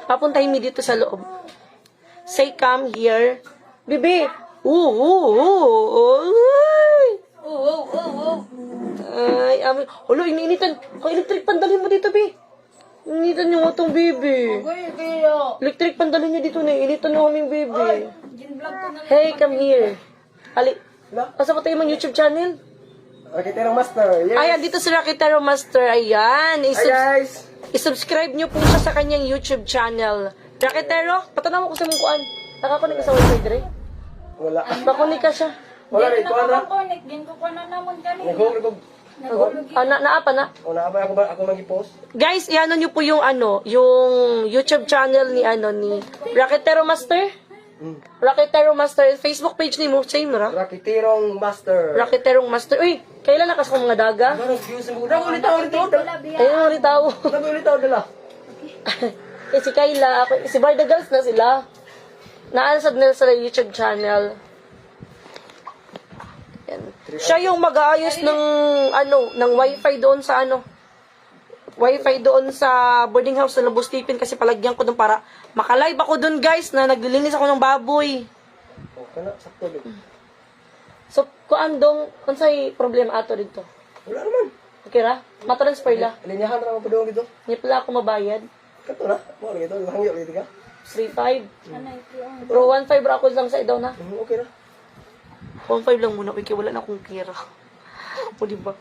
Papuntahin mo dito sa loob. Say, come here. Bibi! Ay, hulo, iniinitan. Kung electric pandalhin mo dito, Bi. Iniinitan nyo nga itong baby. Electric pandalhin nyo dito na. Iniinitan nyo kaming baby. Hey, come here. Ali, pasok ko tayo mang YouTube channel. Rakitero Master. Yes. Ayan, dito si Rakitero Master. Ayan. Hi guys. I-subscribe nyo po siya sa kanyang YouTube channel. Rakitero, patanaw ko sa mong kuan. Nakakunik ka sa wifi, Dre? Wala. Nakunik ka siya. Wala rin. Kuha na. Nakakonek din ko pa na naman kanina. Naghuhulog. Naapa na. Wala ako mag-post. Guys, iano nyo po yung yung YouTube channel ni ni Rakitero Master. Rakitero Master, Facebook page ni mo, same ra. Rakiterong Master. Rakiterong Master. Uy, kailan nakas ko mga daga? Parang views mo. Ulit ako. Ayun, ulit tao. Ulit ako dala. Si Kayla, si Barda Girls na sila. Naansad nila sa YouTube channel. Yan. Siya yung mag-aayos ng ng wifi doon sa wifi doon sa boarding house sa Lubos Tipin kasi palagyan ko doon para makalive ako doon, guys, na naglilinis ako ng baboy. Okay na, sakto din. So, kuandong unsay problema ato dito? Wala naman. Okay ra? Matransfer la. Linyahan na ako pa doon dito. Hindi pala ako mabayad. Kato na. Mo lagi ito. Hangyo lagi ka. 3.5. Pero 1.5 ra ako lang sa idaw na. Okay na. 1.5 lang muna. Okay, wala na akong kira. O, diba?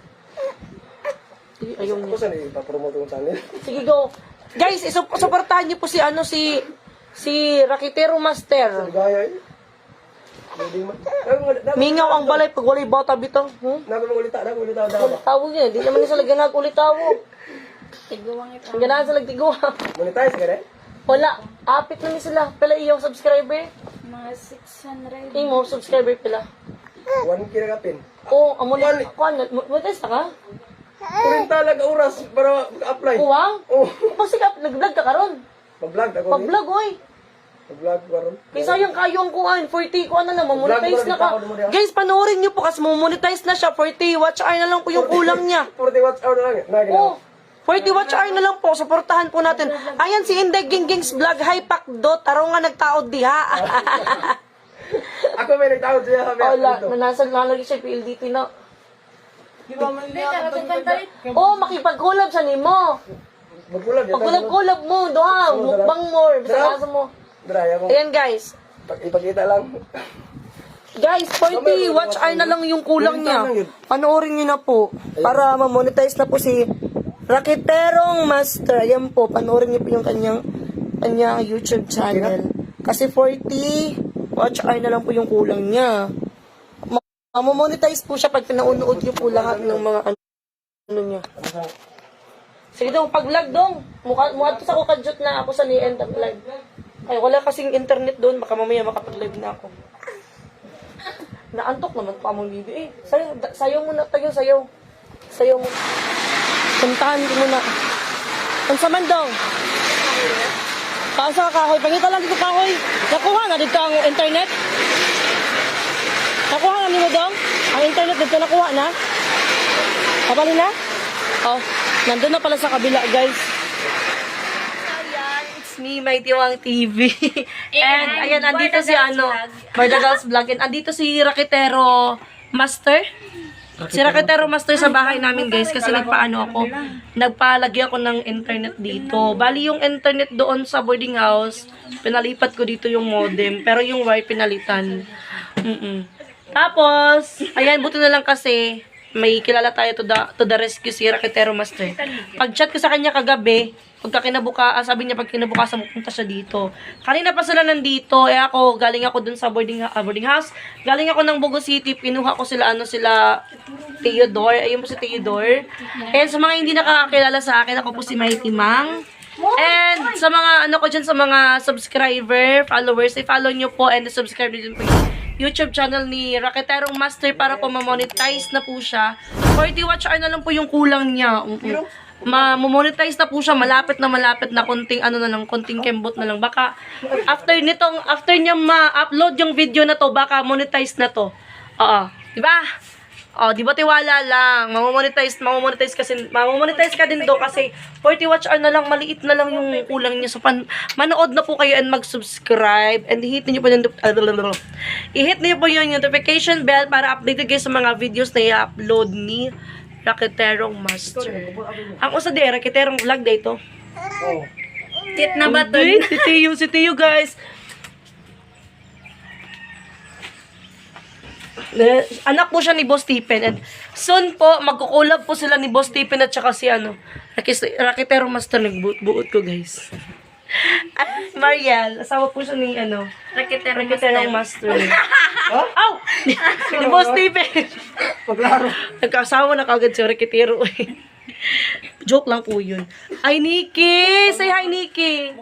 Ayaw Ako niya. saan ipapromote yung channel? Sige, go. Guys, supportahan niyo po si si Rakitero Master. Gaya eh. Mingaw ang balay pag walay bata bitang. Nagulita daw. Tawag niya, di naman niya sa lagyan ulit tawag. Tiguang ito. Ang ganahan sa lagtiguang. Monetize ka rin? Wala, apit na ni sila. Pila iyong subscriber. Mga 600. Imo subscriber pila. 1K na kapin. Oh, amo na. Kuan, mo test ka? Kurin talaga oras para apply. Uwang? Oh. Kasi nag-vlog ka karon. Mag-vlog ako. Pag-vlog oy. Mag-vlog ko ron. Kaya sayang kayo ang kuan, 40 kuan na lang, monetize na ka. Guys, panoorin niyo po kasi monetize na siya, 40 watch hour na lang po yung kulang niya. 40 watts hour na lang. Oh, 40 watch hour na lang po, suportahan po natin. Ayan si Inday Gingging's vlog, hi Pakdot, araw nga nagtaod diha. Ako may nagtawag siya kami. Wala, nanasal nga lagi siya, PLDT na. Oh, makipag-collab siya nimo. Mag-vlog. Pag-collab mo, doha, mukbang mo, basta mo. Dry ako. Ayan guys. Ipakita lang. Guys, 40 watch hour na lang yung kulang niya. Panoorin niyo na po. Para ma-monetize na po si Rakiterong Master. Ayan po, panoorin niyo po yung kanyang YouTube channel. Kasi 40 watch hour na lang po yung kulang niya. Ma-monetize po siya pag pinaunood niyo po lahat ng mga ano niya. Sige dong, pag-vlog dong. Mukha to sa kukadjot na ako sa ni-end ang vlog. Ay, wala kasing internet doon. Baka mamaya makapag-live na ako. Naantok naman pa mong bibi. Sayaw mo na tayo, sayaw. Sayaw mo. Kantahan ko muna. Ang saman daw. Kaasa ka kahoy. Pangita lang dito kahoy. Nakuha na dito ang internet. Nakuha na nimo dong. Ang internet dito nakuha na. Kapali na? Oh, nandun na pala sa kabila, guys. Ayan, it's me, Mighty Wang TV. And, ayan, andito si Barda Girls Vlog. And andito si Rakitero Master. Si Rakitero Master sa bahay namin, guys, kasi nagpalagay ako ng internet dito. Bali yung internet doon sa boarding house, pinalipat ko dito yung modem, pero yung wire pinalitan. Tapos, ayan, buti na lang kasi, may kilala tayo to the rescue si Rakitero Master. Pag-chat ko sa kanya kagabi, sabi niya pag kinabukasan pupunta siya dito. Kanina pa sila nandito, ako, galing ako dun sa boarding house. Galing ako ng Bogo City, pinuha ko sila, Theodore. Ayun po si Theodore. And sa mga hindi nakakakilala sa akin, ako po si Mighty Mang. And sa mga, sa mga subscriber, followers, i-follow nyo po and subscribe nyo po yung YouTube channel ni Rakiterong Master para po ma-monetize na po siya. 40 watch hour na lang po yung kulang niya. Ma-monetize na po siya, malapit na konting konting kembot na lang. Baka after niya ma-upload yung video na to, baka monetize na to. Oo, 'di ba? Oh, di ba tiwala lang. Mamomonetize ka din do kasi 40 watch hour na lang, maliit na lang yung kulang niya. So, manood na po kayo and mag-subscribe and i-hit niyo po yung notification bell para updated kayo sa mga videos na i-upload ni Raketerong Master. Ang usa de, Raketerong vlog dito. Oh. Tit na ba to? Si Tiyo guys. Anak po siya ni Boss Stephen and soon po magkukulab po sila ni Boss Stephen at saka si Raketero Master nagbuot ko guys. At Mariel, asawa po siya ni Raketero Master. Aw! Ni Boss Stephen. Paglaro. Nagkasawa na kagad si Raketero. Joke lang po yun. Ay, Nikki! Say hi, Nikki!